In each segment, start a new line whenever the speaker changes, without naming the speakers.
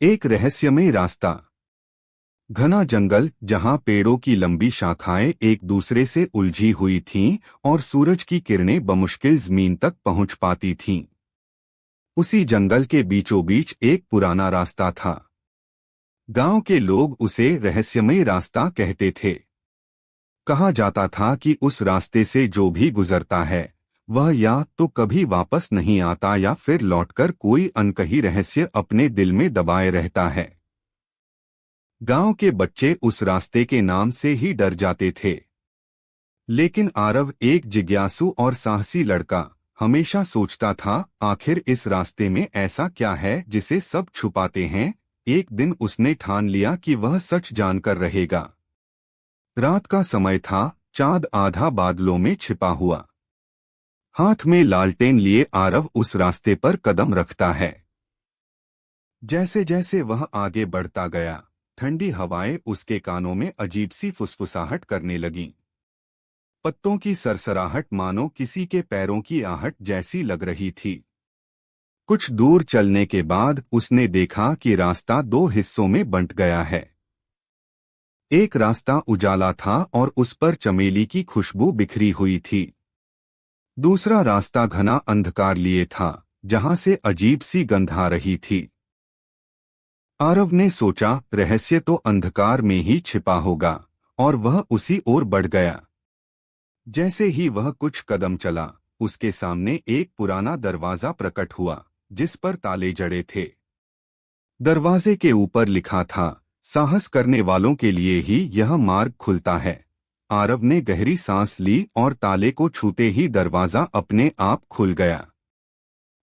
एक रहस्यमय रास्ता। घना जंगल जहां पेड़ों की लंबी शाखाएं एक दूसरे से उलझी हुई थीं और सूरज की किरणें बमुश्किल जमीन तक पहुंच पाती थीं। उसी जंगल के बीचों बीच एक पुराना रास्ता था। गांव के लोग उसे रहस्यमय रास्ता कहते थे। कहा जाता था कि उस रास्ते से जो भी गुजरता है वह या तो कभी वापस नहीं आता या फिर लौटकर कोई अनकही रहस्य अपने दिल में दबाए रहता है। गांव के बच्चे उस रास्ते के नाम से ही डर जाते थे। लेकिन आरव एक जिज्ञासु और साहसी लड़का हमेशा सोचता था, आखिर इस रास्ते में ऐसा क्या है जिसे सब छुपाते हैं। एक दिन उसने ठान लिया कि वह सच जानकर रहेगा। रात का समय था, चांद आधा बादलों में छिपा हुआ। हाथ में लालटेन लिए आरव उस रास्ते पर कदम रखता है। जैसे जैसे वह आगे बढ़ता गया, ठंडी हवाएं उसके कानों में अजीब सी फुसफुसाहट करने लगीं। पत्तों की सरसराहट मानो किसी के पैरों की आहट जैसी लग रही थी। कुछ दूर चलने के बाद उसने देखा कि रास्ता दो हिस्सों में बंट गया है। एक रास्ता उजाला था और उस पर चमेली की खुशबू बिखरी हुई थी। दूसरा रास्ता घना अंधकार लिए था, जहां से अजीब सी गंध आ रही थी। आरव ने सोचा, रहस्य तो अंधकार में ही छिपा होगा, और वह उसी ओर बढ़ गया। जैसे ही वह कुछ कदम चला, उसके सामने एक पुराना दरवाजा प्रकट हुआ, जिस पर ताले जड़े थे। दरवाजे के ऊपर लिखा था, साहस करने वालों के लिए ही यह मार्ग खुलता है। आरव ने गहरी सांस ली और ताले को छूते ही दरवाजा अपने आप खुल गया।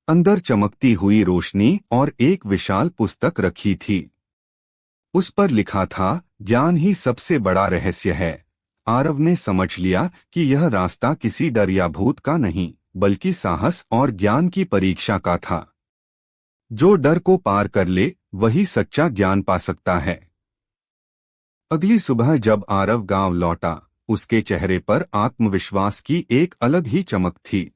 अंदर चमकती हुई रोशनी और एक विशाल पुस्तक रखी थी। उस पर लिखा था, ज्ञान ही सबसे बड़ा रहस्य है। आरव ने समझ लिया कि यह रास्ता किसी डर या भूत का नहीं, बल्कि साहस और ज्ञान की परीक्षा का था। जो डर को पार कर ले, वही सच्चा ज्ञान पा सकता है। अगली सुबह जब आरव गांव लौटा, उसके चेहरे पर आत्मविश्वास की एक अलग ही चमक थी।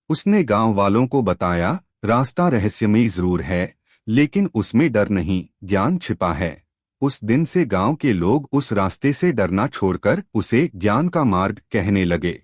उसने गांव वालों को बताया, रास्ता रहस्यमय जरूर है, लेकिन उसमें डर नहीं, ज्ञान छिपा है। उस दिन से गांव के लोग उस रास्ते से डरना छोड़कर उसे ज्ञान का मार्ग कहने लगे।